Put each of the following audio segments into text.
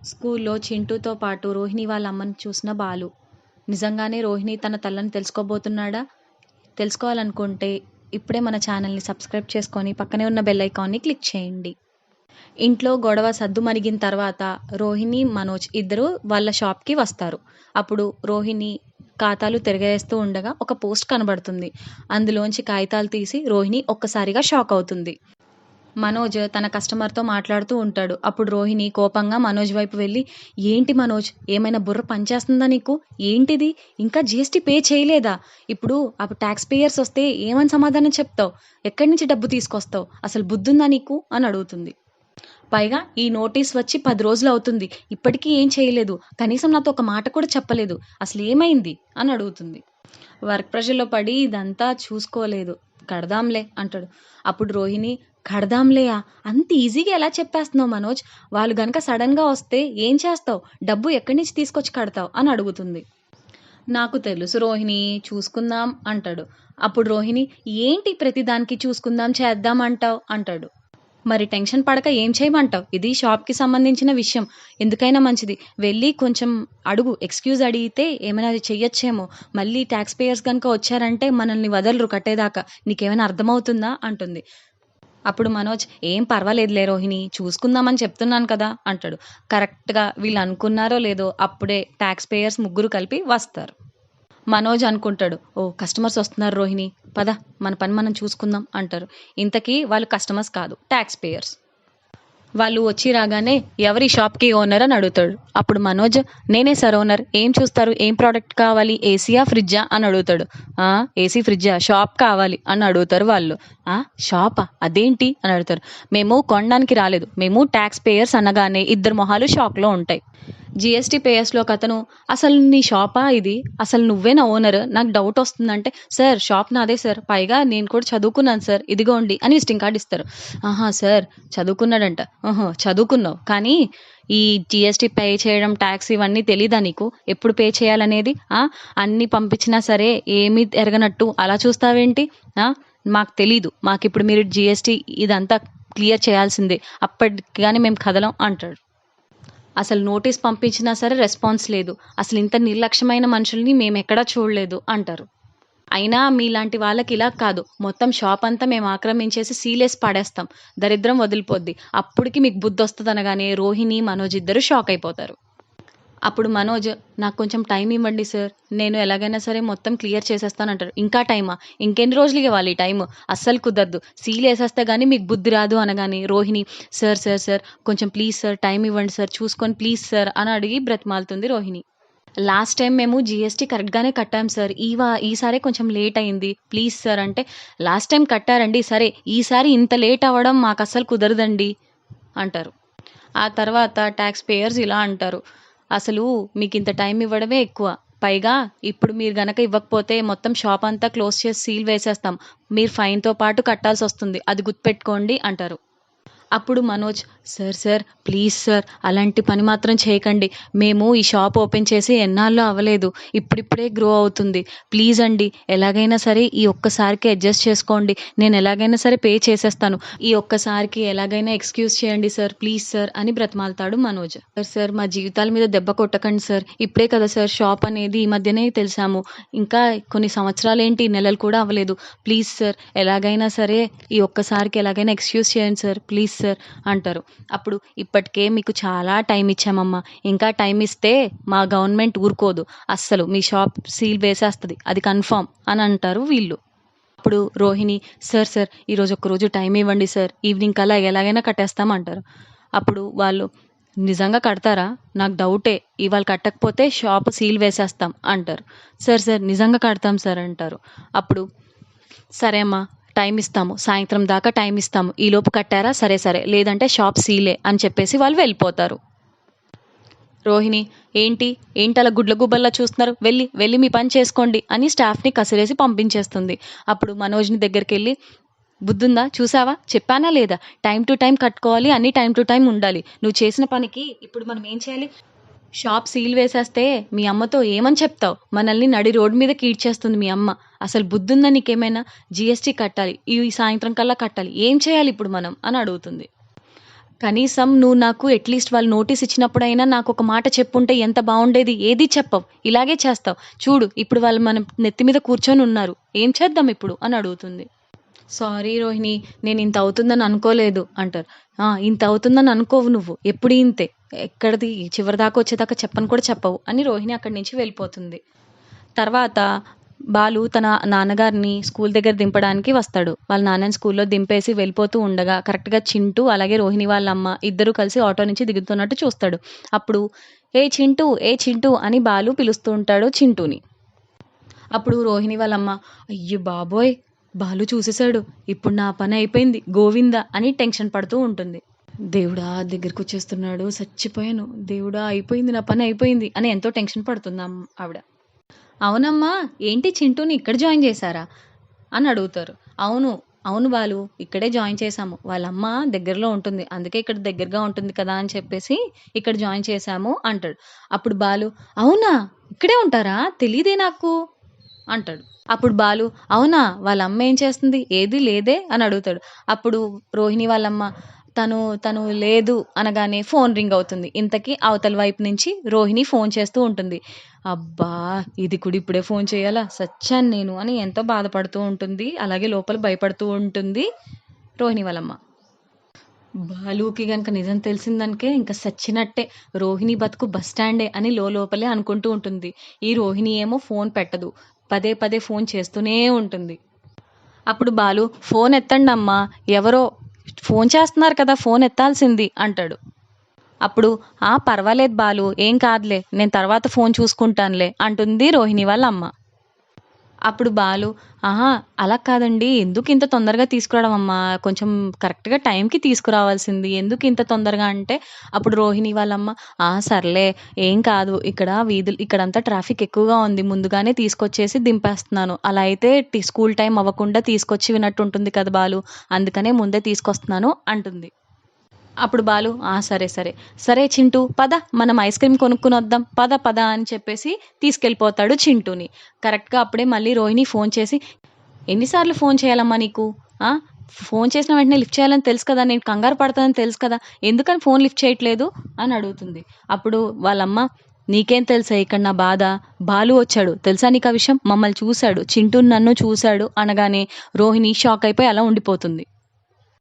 స్కూల్లో చింటూతో పాటు రోహిణి వాళ్ళ అమ్మని చూసిన బాలు. నిజంగానే రోహిణి తన తల్లని తెలుసుకోబోతున్నాడా? తెలుసుకోవాలనుకుంటే ఇప్పుడే మన ఛానల్ని సబ్స్క్రైబ్ చేసుకొని పక్కనే ఉన్న బెల్ ఐకాన్ని క్లిక్ చేయండి. ఇంట్లో గొడవ సద్దు మణిగిన తర్వాత రోహిణి, మనోజ్ ఇద్దరు వాళ్ళ షాప్కి వస్తారు. అప్పుడు రోహిణి ఖాతాలు తిరగేస్తూ ఉండగా ఒక పోస్ట్ కనబడుతుంది. అందులోంచి కాగితాలు తీసి రోహిణి ఒక్కసారిగా షాక్ అవుతుంది. మనోజ్ తన కస్టమర్తో మాట్లాడుతూ ఉంటాడు. అప్పుడు రోహిణి కోపంగా మనోజ్ వైపు వెళ్ళి, ఏంటి మనోజ్, ఏమైనా బుర్ర పనిచేస్తుందా నీకు? ఏంటిది, ఇంకా జీఎస్టీ పే చేయలేదా? ఇప్పుడు అప్పుడు ట్యాక్స్ పేయర్స్ వస్తే ఏమని సమాధానం చెప్తావు? ఎక్కడి నుంచి డబ్బు తీసుకొస్తావు? అసలు బుద్ధుందా నీకు అని అడుగుతుంది. పైగా ఈ నోటీస్ వచ్చి 10 రోజులు అవుతుంది, ఇప్పటికీ ఏం చేయలేదు, కనీసం నాతో ఒక మాట కూడా చెప్పలేదు, అసలు ఏమైంది అని అడుగుతుంది. వర్క్ ప్రెషర్లో పడి ఇదంతా చూసుకోలేదు, కడదాంలే అంటాడు. అప్పుడు రోహిణి, కడదాంలేయా, అంత ఈజీగా ఎలా చెప్పేస్తున్నావు మనోజ్? వాళ్ళు గనక సడన్గా వస్తే ఏం చేస్తావు? డబ్బు ఎక్కడి నుంచి తీసుకొచ్చి కడతావు అని అడుగుతుంది. నాకు తెలుసు రోహిణి, చూసుకుందాం అంటాడు. అప్పుడు రోహిణి, ఏంటి ప్రతిదానికి చూసుకుందాం చేద్దాం అంటాడు. మరి టెన్షన్ పడక ఏం చేయమంటావు? ఇది షాప్కి సంబంధించిన విషయం, ఎందుకైనా మంచిది వెళ్ళి కొంచెం అడుగు, ఎక్స్క్యూజ్ అడిగితే ఏమైనా చెయ్యొచ్చేమో. మళ్ళీ ట్యాక్స్ పేయర్స్ కనుక వచ్చారంటే మనల్ని వదలరు కట్టేదాకా, నీకేమైనా అర్థమవుతుందా అంటుంది. అప్పుడు మనోజ్, ఏం పర్వాలేదులే రోహిణి, చూసుకుందామని చెప్తున్నాను కదా అంటాడు. కరెక్ట్గా వీళ్ళు అనుకున్నారో లేదో అప్పుడే ట్యాక్స్ పేయర్స్ ముగ్గురు కలిపి వస్తారు. మనోజ్ అనుకుంటాడు, ఓ కస్టమర్స్ వస్తున్నారు రోహిణి, పద మన పని మనం చూసుకుందాం అంటారు. ఇంతకీ వాళ్ళు కస్టమర్స్ కాదు, ట్యాక్స్ పేయర్స్. వాళ్ళు వచ్చి రాగానే ఎవరి షాప్కి ఓనర్ అని అడుగుతాడు. అప్పుడు మనోజ్, నేనే సార్ ఓనర్, ఏం చూస్తారు, ఏం ప్రోడక్ట్ కావాలి, ఏసీయా ఫ్రిడ్జా అని అడుగుతాడు. ఏసీ ఫ్రిడ్జా, షాప్ కావాలి అని అడుగుతారు వాళ్ళు. షాపా, అదేంటి అని అడుగుతారు. మేము కొనడానికి రాలేదు, మేము ట్యాక్స్ పేయర్స్ అనగానే ఇద్దరు మొహాలు షాక్లో ఉంటాయి. జిఎస్టీ పేయర్స్లో ఒక అతను, అసలు నీ షాపా ఇది, అసలు నువ్వేనా ఓనర్, నాకు డౌట్ వస్తుందంటే, సార్ షాప్ నాదే సార్, పైగా నేను కూడా చదువుకున్నాను సార్, ఇదిగోండి అని విజిటింగ్ కార్డు ఇస్తారు. ఆహా సార్ చదువుకున్నాడంట, చదువుకున్నావు కానీ ఈ జిఎస్టీ పే చేయడం, ట్యాక్స్ ఇవన్నీ తెలీదా నీకు, ఎప్పుడు పే చేయాలనేది? అన్నీ పంపించినా సరే ఏమీ ఎరగనట్టు అలా చూస్తావేంటి? మాకు తెలీదు, మాకు ఇప్పుడు మీరు జిఎస్టీ ఇదంతా క్లియర్ చేయాల్సిందే, అప్పటికి కానీ మేము కదలం అంటాడు. అసలు నోటీస్ పంపించినా సరే రెస్పాన్స్ లేదు, అసలు ఇంత నిర్లక్ష్యమైన మనుషుల్ని మేము ఎక్కడా చూడలేదు అంటారు. అయినా మీలాంటి వాళ్ళకి ఇలా కాదు, మొత్తం షాప్ అంతా మేము ఆక్రమించేసి సీలేసి పాడేస్తాం, దరిద్రం వదిలిపోద్ది, అప్పటికి మీకు బుద్ధి వస్తుంది అనగానే రోహిణి, మనోజ్ ఇద్దరు షాక్ అయిపోతారు. అప్పుడు మనోజ్, నాకు కొంచెం టైం ఇవ్వండి సార్, నేను ఎలాగైనా సరే మొత్తం క్లియర్ చేసేస్తానంటారు. ఇంకా టైమా, ఇంకెన్ని రోజులు ఇవ్వాలి టైం, అస్సలు కుదరదు, సీల్ వేసేస్తే కానీ మీకు బుద్ధి రాదు అనగానే రోహిణి, సార్ సార్ సార్ కొంచెం ప్లీజ్ సార్ టైం ఇవ్వండి సార్, చూసుకొని ప్లీజ్ సార్ అని అడిగి బ్రతిమాలుతుంది రోహిణి. లాస్ట్ టైం మేము జిఎస్టీ కరెక్ట్గానే కట్టాం సార్, ఈసారి కొంచెం లేట్ అయింది, ప్లీజ్ సార్ అంటే, లాస్ట్ టైం కట్టారండి, సరే ఈసారి ఇంత లేట్ అవ్వడం మాకు అస్సలు కుదరదండి అంటారు. ఆ తర్వాత ట్యాక్స్ పేయర్స్ ఇలా అంటారు, అసలు మీకు ఇంత టైం ఇవ్వడమే ఎక్కువ, పైగా ఇప్పుడు మీరు గనక ఇవ్వకపోతే మొత్తం షాప్ అంతా క్లోజ్ చేసి సీల్ వేసేస్తాం, మీరు ఫైన్తో పాటు కట్టాల్సి వస్తుంది, అది గుర్తుపెట్టుకోండి అంటారు. అప్పుడు Manoj, sir sir please sir అలాంటి పని మాత్రం చేయకండి, మేము ఈ షాప్ ఓపెన్ చేసి ఎన్నాళ్ళు అవ్వలేదు, ఇప్పుడిప్పుడే గ్రో అవుతుంది, ప్లీజ్ అండి ఎలాగైనా సరే ఈ ఒక్కసారికి అడ్జస్ట్ చేసుకోండి, నేను ఎలాగైనా సరే పే చేసేస్తాను, ఈ ఒక్కసారికి ఎలాగైనా ఎక్స్క్యూజ్ చేయండి సార్, ప్లీజ్ సార్ అని బ్రతిమాలుతాడు మనోజ్. సార్ సార్ మా జీవితాల మీద దెబ్బ కొట్టకండి సార్, ఇప్పుడే కదా సార్ షాప్ అనేది ఈ మధ్యనే తెలిసాము, ఇంకా కొన్ని సంవత్సరాలు ఏంటి, నెలలు కూడా అవ్వలేదు, ప్లీజ్ సార్ ఎలాగైనా సరే ఈ ఒక్కసారికి ఎలాగైనా ఎక్స్క్యూజ్ చేయండి సార్, ప్లీజ్ సార్ అంటారు. అప్పుడు, ఇప్పటికే మీకు చాలా టైం ఇచ్చామమ్మా, ఇంకా టైం ఇస్తే మా గవర్నమెంట్ ఊరుకోదు, అస్సలు మీ షాప్ సీల్ వేసేస్తుంది, అది కన్ఫర్మ్ అని అంటారు వీళ్ళు. అప్పుడు రోహిణి, సార్ సార్ ఈరోజు ఒక్కరోజు టైం ఇవ్వండి సార్, ఈవినింగ్ కల్లా ఎలాగైనా కట్టేస్తామంటారు. అప్పుడు వాళ్ళు, నిజంగా కడతారా, నాకు డౌటే, ఇవాళ కట్టకపోతే షాప్ సీల్ వేసేస్తాం అంటారు. సార్ సార్ నిజంగా కడతాం సార్ అంటారు. అప్పుడు, సరే అమ్మా టైం ఇస్తాము, సాయంత్రం దాకా టైం ఇస్తాము, ఈలోపు కట్టారా సరే సరే, లేదంటే షాప్ సీలే అని చెప్పేసి వాళ్ళు వెళ్ళిపోతారు. రోహిణి, ఏంటి అలా గుడ్లగుబ్బల్లా చూస్తున్నారు, వెళ్ళి మీ పని చేసుకోండి అని స్టాఫ్ని కసిరేసి పంపించేస్తుంది. అప్పుడు మనోజ్ని దగ్గరికి వెళ్ళి, బుద్ధుందా, చూసావా, చెప్పానా లేదా, టైం టు టైం కట్టుకోవాలి, అన్ని టైం టు టైం ఉండాలి, నువ్వు చేసిన పనికి ఇప్పుడు మనం ఏం చేయాలి, షాప్ సీల్ వేసేస్తే మీ అమ్మతో ఏమని చెప్తావు, మనల్ని నడి రోడ్డు మీద కీడ్చేస్తుంది మీ అమ్మ, అసలు బుద్ధుందా నీకేమైనా, జిఎస్టీ కట్టాలి, ఈ సాయంత్రం కల్లా కట్టాలి, ఏం చేయాలి ఇప్పుడు మనం అని అడుగుతుంది. కనీసం నువ్వు నాకు అట్లీస్ట్ వాళ్ళు నోటీస్ ఇచ్చినప్పుడైనా నాకు ఒక మాట చెప్పుంటే ఎంత బాగుండేది. ఏది చెప్పవు, ఇలాగే చేస్తావు. చూడు ఇప్పుడు వాళ్ళు మన నెత్తి మీద కూర్చొని ఉన్నారు, ఏం చేద్దాం ఇప్పుడు అని అడుగుతుంది. సారీ రోహిణి, నేను ఇంత అవుతుందని అనుకోలేదు అంటారు. ఇంత అవుతుందని అనుకోవు నువ్వు, ఎప్పుడు ఇంతే, ఎక్కడిది చివరి దాకా వచ్చేదాకా చెప్పని కూడా చెప్పవు అని రోహిణి అక్కడి నుంచి వెళ్ళిపోతుంది. తర్వాత బాలు తన నాన్నగారిని స్కూల్ దగ్గర దింపడానికి వస్తాడు. వాళ్ళ నాన్నని స్కూల్లో దింపేసి వెళ్ళిపోతూ ఉండగా కరెక్ట్గా చింటూ అలాగే రోహిణి వాళ్ళ అమ్మ ఇద్దరు కలిసి ఆటో నుంచి దిగుతున్నట్టు చూస్తాడు. అప్పుడు ఏ చింటూ ఏ చింటూ అని బాలు పిలుస్తూ ఉంటాడు చింటూని. అప్పుడు రోహిణి వాళ్ళమ్మ, అయ్యో బాబోయ్ బాలు చూసేశాడు, ఇప్పుడు నా పని అయిపోయింది గోవిందా అని టెన్షన్ పడుతూ ఉంటుంది. దేవుడా దగ్గరకు వచ్చేస్తున్నాడు, చచ్చిపోయాను, దేవుడా అయిపోయింది, నా పని అయిపోయింది అని ఎంతో టెన్షన్ పడుతుంది ఆవిడ. అవునమ్మా, ఏంటి చింటూని ఇక్కడ జాయిన్ చేశారా అని అడుగుతారు. అవును అవును బాలు, ఇక్కడే జాయిన్ చేశాము, వాళ్ళ అమ్మ దగ్గరలో ఉంటుంది, అందుకే ఇక్కడ దగ్గరగా ఉంటుంది కదా అని చెప్పేసి ఇక్కడ జాయిన్ చేశాము అంటాడు. అప్పుడు బాలు, అవునా ఇక్కడే ఉంటారా, తెలీదే నాకు అంటాడు. అప్పుడు బాలు, అవునా వాళ్ళ అమ్మ ఏం చేస్తుంది, ఏది లేదే అని అడుగుతాడు. అప్పుడు రోహిణి వాళ్ళమ్మ, తను లేదు అనగానే ఫోన్ రింగ్ అవుతుంది. ఇంతకీ అవతల వైపు నుంచి రోహిణి ఫోన్ చేస్తూ ఉంటుంది. అబ్బా ఇది కూడా ఇప్పుడే ఫోన్ చేయాలా, సచ్చాను నేను అని ఎంతో బాధపడుతూ ఉంటుంది. అలాగే లోపల భయపడుతూ ఉంటుంది రోహిణి వాళ్ళమ్మ. బాలుకి గనక నిజం తెలిసిందనికే ఇంకా సచ్చినట్టే, రోహిణి బతుకు బస్ స్టాండే అని లోపలే అనుకుంటూ ఉంటుంది. ఈ రోహిణి ఏమో ఫోన్ పెట్టదు, పదే పదే ఫోన్ చేస్తూనే ఉంటుంది. అప్పుడు బాలు, ఫోన్ ఎత్తండి అమ్మా, ఎవరో ఫోన్ చేస్తున్నారు కదా, ఫోన్ ఎత్తాల్సింది అంటాడు. అప్పుడు పర్వాలేదు బాలు, ఏం కాదులే, నేను తర్వాత ఫోన్ చూసుకుంటానులే అంటుంది రోహిణి వాళ్ళ అమ్మ. అప్పుడు బాలు, అలా కాదండి, ఎందుకు ఇంత తొందరగా తీసుకురావడం అమ్మా, కొంచెం కరెక్ట్గా టైంకి తీసుకురావాల్సింది, ఎందుకు ఇంత తొందరగా అంటే అప్పుడు రోహిణి వాళ్ళమ్మ, సర్లే ఏం కాదు, ఇక్కడ వీధులు ఇక్కడంతా ట్రాఫిక్ ఎక్కువగా ఉంది, ముందుగానే తీసుకొచ్చేసి దింపేస్తున్నాను, అలా అయితే స్కూల్ టైం అవ్వకుండా తీసుకొచ్చి వినట్టు ఉంటుంది కదా బాలు, అందుకనే ముందే తీసుకొస్తున్నాను అంటుంది. అప్పుడు బాలు, సరే సరే సరే చింటూ పద, మనం ఐస్ క్రీమ్ కొనుక్కుని వద్దాం, పద పద అని చెప్పేసి తీసుకెళ్ళిపోతాడు చింటూని. కరెక్ట్గా అప్పుడే మళ్ళీ రోహిణి ఫోన్ చేసి, ఎన్నిసార్లు ఫోన్ చేయాలమ్మా నీకు, ఫోన్ చేసిన వెంటనే లిఫ్ట్ చేయాలని తెలుసు కదా, నేను కంగారు పడతానని తెలుసు కదా, ఎందుకని ఫోన్ లిఫ్ట్ చేయట్లేదు అని అడుగుతుంది. అప్పుడు వాళ్ళమ్మ, నీకేం తెలుసా ఇక్కడ నా బాధ, బాలు వచ్చాడు తెలుసా నీకు ఆ విషయం, మమ్మల్ని చూశాడు, చింటూ నన్ను చూశాడు అనగానే రోహిణి షాక్ అయిపోయి అలా ఉండిపోతుంది.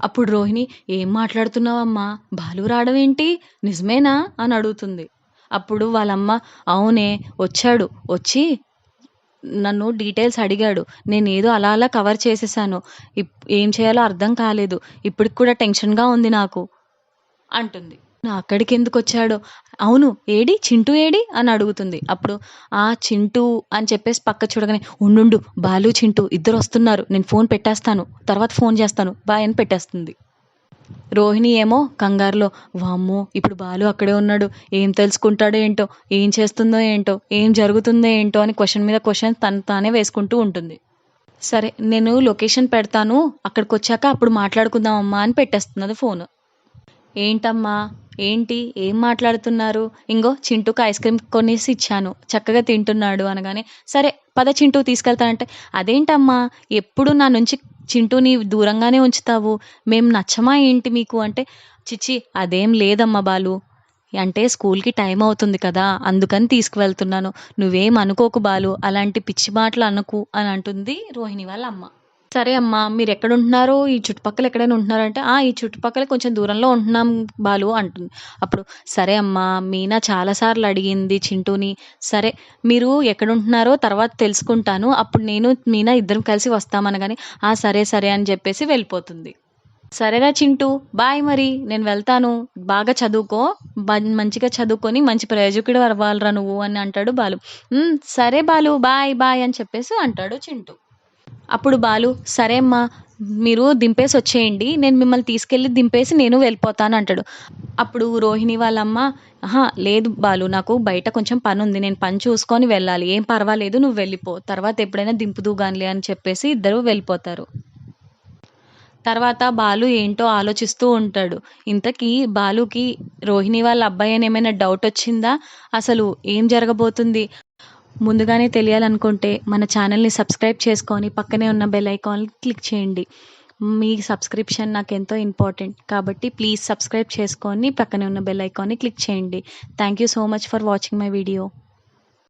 అప్పుడు రోహిణి, ఏం మాట్లాడుతున్నావమ్మా, బాలు రావడం ఏంటి, నిజమేనా అని అడుగుతుంది. అప్పుడు వాళ్ళమ్మ, అవునే వచ్చాడు, వచ్చి నన్ను డీటెయిల్స్ అడిగాడు, నేను ఏదో అలా అలా కవర్ చేసేసాను, ఏం చేయాలో అర్థం కాలేదు, ఇప్పటికి కూడా టెన్షన్గా ఉంది నాకు అంటుంది. అక్కడికి ఎందుకు వచ్చాడో, అవును ఏడి చింటూ ఏడి అని అడుగుతుంది. అప్పుడు చింటూ అని చెప్పేసి పక్క చూడగానే, ఉండు బాలు చింటూ ఇద్దరు వస్తున్నారు, నేను ఫోన్ పెట్టేస్తాను, తర్వాత ఫోన్ చేస్తాను బాయ్ అని పెట్టేస్తుంది. రోహిణి ఏమో కంగారులో, వామ్మో ఇప్పుడు బాలు అక్కడే ఉన్నాడు, ఏం తెలుసుకుంటాడో ఏంటో, ఏం చేస్తుందో ఏంటో, ఏం జరుగుతుందో ఏంటో అని క్వశ్చన్ మీద క్వశ్చన్ తానే వేసుకుంటూ ఉంటుంది. సరే నేను లొకేషన్ పెడతాను, అక్కడికి వచ్చాక అప్పుడు మాట్లాడుకుందామమ్మా అని పెట్టేస్తున్నది ఫోన్. ఏంటమ్మా ఏంటి ఏం మాట్లాడుతున్నారు, ఇంగో చింటూకి ఐస్ క్రీమ్ కొనేసి ఇచ్చాను, చక్కగా తింటున్నాడు అనగానే, సరే పద చింటూ తీసుకెళ్తానంటే, అదేంటమ్మా ఎప్పుడు నా నుంచి చింటూని దూరంగానే ఉంచుతావు, మేము నచ్చమా ఏంటి మీకు అంటే, చిచ్చి అదేం లేదమ్మా బాలు, అంటే స్కూల్కి టైం అవుతుంది కదా అందుకని తీసుకువెళ్తున్నాను, నువ్వేం అనుకోకు బాలు, అలాంటి పిచ్చి మాటలు అనకు అని అంటుంది రోహిణి వాళ్ళ అమ్మ. సరే అమ్మా మీరు ఎక్కడ ఉంటున్నారు, ఈ చుట్టుపక్కల ఎక్కడైనా ఉంటున్నారంటే, ఈ చుట్టుపక్కల కొంచెం దూరంలో ఉంటున్నాం బాలు అంటుంది. అప్పుడు సరే అమ్మా, మీనా చాలాసార్లు అడిగింది చింటూని, సరే మీరు ఎక్కడ ఉంటున్నారో తర్వాత తెలుసుకుంటాను, అప్పుడు నేను మీనా ఇద్దరం కలిసి వస్తామనగానే, సరే సరే అని చెప్పేసి వెళ్ళిపోతుంది. సరేరా చింటూ బాయ్, మరి నేను వెళ్తాను, బాగా చదువుకో, మంచిగా చదువుకొని మంచి ప్రయోజకుడు అవ్వాలరా నువ్వు అని అంటాడు బాలు. సరే బాలు బాయ్ బాయ్ అని చెప్పేసి అంటాడు చింటూ. అప్పుడు బాలు, సరే అమ్మా మీరు దింపేసి వచ్చేయండి, నేను మిమ్మల్ని తీసుకెళ్ళి దింపేసి నేను వెళ్ళిపోతాను అంటాడు. అప్పుడు రోహిణి వాళ్ళమ్మ, లేదు బాలు నాకు బయట కొంచెం పని ఉంది, నేను పని చూసుకొని వెళ్ళాలి, ఏం పర్వాలేదు నువ్వు వెళ్ళిపో, తర్వాత ఎప్పుడైనా దింపుదుగానిలే అని చెప్పేసి ఇద్దరు వెళ్ళిపోతారు. తర్వాత బాలు ఏంటో ఆలోచిస్తూ ఉంటాడు. ఇంతకీ బాలుకి రోహిణి వాళ్ళ అబ్బాయి అని ఏమైనా డౌట్ వచ్చిందా, అసలు ఏం జరగబోతుంది ముందుగానే తెలియాలనుకుంటే మన ఛానల్ని సబ్స్క్రైబ్ చేసుకొని పక్కనే ఉన్న బెల్ ఐకాన్ క్లిక్ చేయండి. మీ సబ్స్క్రిప్షన్ నాకెంతో ఇంపార్టెంట్. కాబట్టి ప్లీజ్ సబ్స్క్రైబ్ చేసుకొని పక్కనే ఉన్న బెల్ ఐకాన్‌ని క్లిక్ చేయండి. Thank you so much for watching my video.